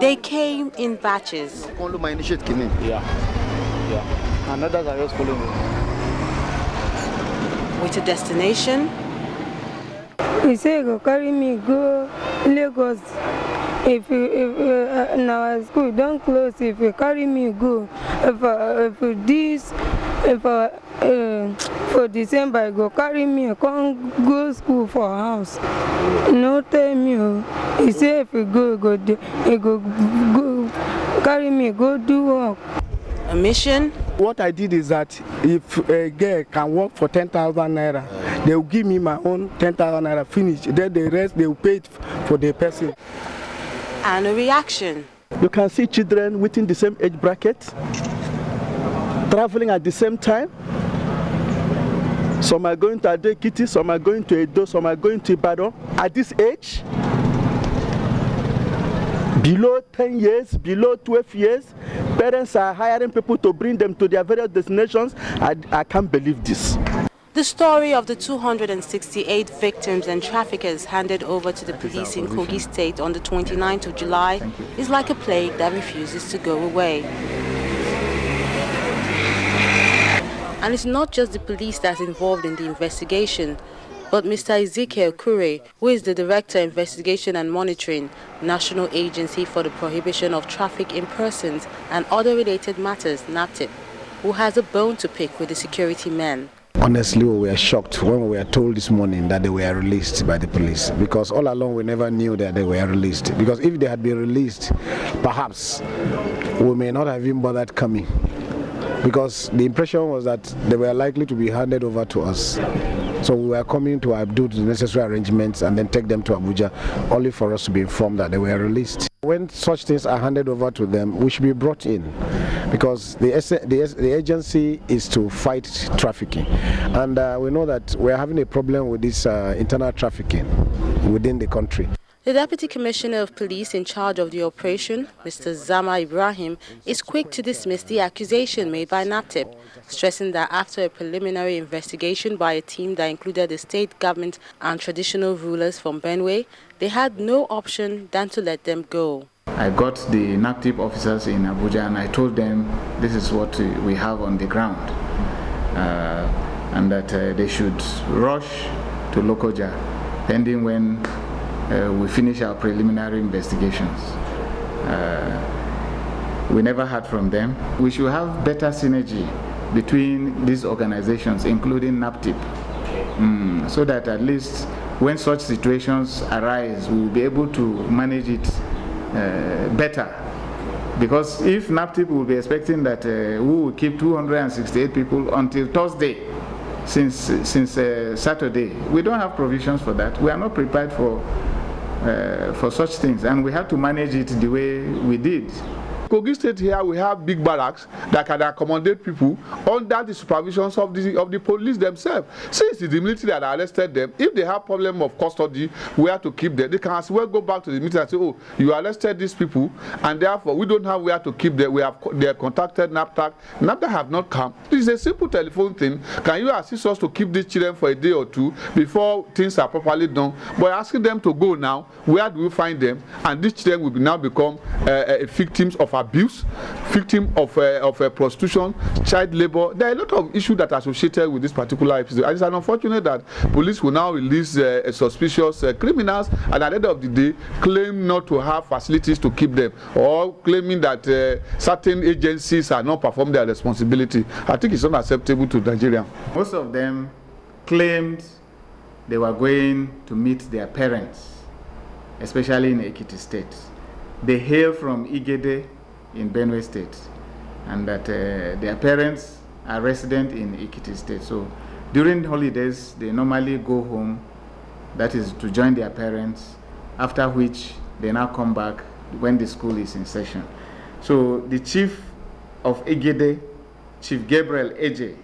They came in batches. Yeah. And others are just following me. With a destination. He say go carry me go Lagos. If our school don't close, if you carry me go, for December go carry me come go school for house. No tell me. He say if you go carry me go do work. A mission. What I did is that if a girl can work for 10,000 naira, they will give me my own 10,000 naira finish. Then the rest they will pay it for the person. And a reaction. You can see children within the same age bracket, traveling at the same time. Some are going to Ajaokuta, some are going to Edo, some are going to Ibadan. At this age, below 10 years, below 12 years, parents are hiring people to bring them to their various destinations. I can't believe this. The story of the 268 victims and traffickers handed over to the police in Kogi State on the 29th of July is like a plague that refuses to go away. And it's not just the police that's involved in the investigation, but Mr. Ezekiel Kure, who is the Director Investigation and Monitoring, National Agency for the Prohibition of Traffic in Persons and Other Related Matters, NAPTIP, who has a bone to pick with the security men. Honestly, we were shocked when we were told this morning that they were released by the police, because all along we never knew that they were released. Because if they had been released, perhaps we may not have even bothered coming, because the impression was that they were likely to be handed over to us. So we were coming to do the necessary arrangements and then take them to Abuja, only for us to be informed that they were released. When such things are handed over to them, we should be brought in, because the agency is to fight trafficking. And we know that we're having a problem with this internal trafficking within the country. The Deputy Commissioner of Police in charge of the operation, Mr. Zana Ibrahim, is quick to dismiss the accusation made by NAPTIP, stressing that after a preliminary investigation by a team that included the state government and traditional rulers from Benue, they had no option than to let them go. I got the NAPTIP officers in Abuja and I told them this is what we have on the ground, and that they should rush to Lokoja pending when we finish our preliminary investigations. We never heard from them. We should have better synergy between these organizations, including NAPTIP, so that at least when such situations arise, we will be able to manage it better. Because if NAPTIP will be expecting that we will keep 268 people until Thursday, since Saturday, we don't have provisions for that. We are not prepared for such things, and we have to manage it the way we did. Kogi State here, we have big barracks that can accommodate people under the supervisions of the police themselves. Since it's the military that arrested them, if they have problem of custody, where to keep them, they can as well go back to the military and say, oh, you arrested these people, and therefore we don't have where to keep them. They have contacted NAPTIP. NAPTIP have not come. This is a simple telephone thing. Can you assist us to keep these children for a day or two before things are properly done? By asking them to go now, where do we find them? And these children will now become victims of abuse, victim of prostitution, child labor. There are a lot of issues that are associated with this particular episode. And it's unfortunate that police will now release suspicious criminals and at the end of the day claim not to have facilities to keep them, or claiming that certain agencies are not performing their responsibility. I think it's unacceptable to Nigeria. Most of them claimed they were going to meet their parents, especially in Ekiti State. They hail from Igede in Benue State, and that their parents are resident in Ekiti State. So during holidays, they normally go home, that is to join their parents, after which they now come back when the school is in session. So the chief of Igede, Chief Gabriel Eje,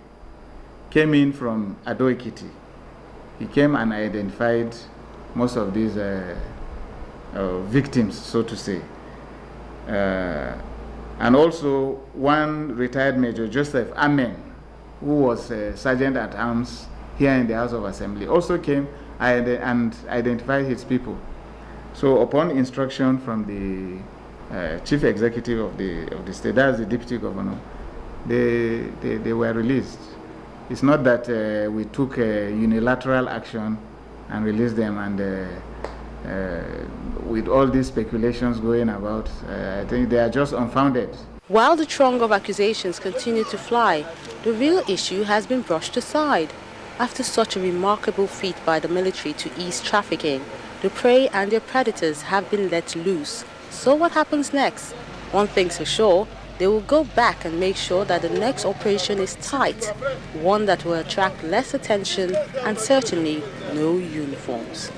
came in from Ajaokuta. He came and identified most of these victims, so to say. And also one retired Major Joseph Amen, who was a sergeant at arms here in the House of Assembly, also came and identified his people. So upon instruction from the chief executive of the state, that's the deputy governor, they were released. It's not that we took unilateral action and released them, and with all these speculations going about, I think they are just unfounded. While the throng of accusations continue to fly, the real issue has been brushed aside. After such a remarkable feat by the military to ease trafficking, the prey and their predators have been let loose. So what happens next? One thing's for sure, they will go back and make sure that the next operation is tight, one that will attract less attention and certainly no uniforms.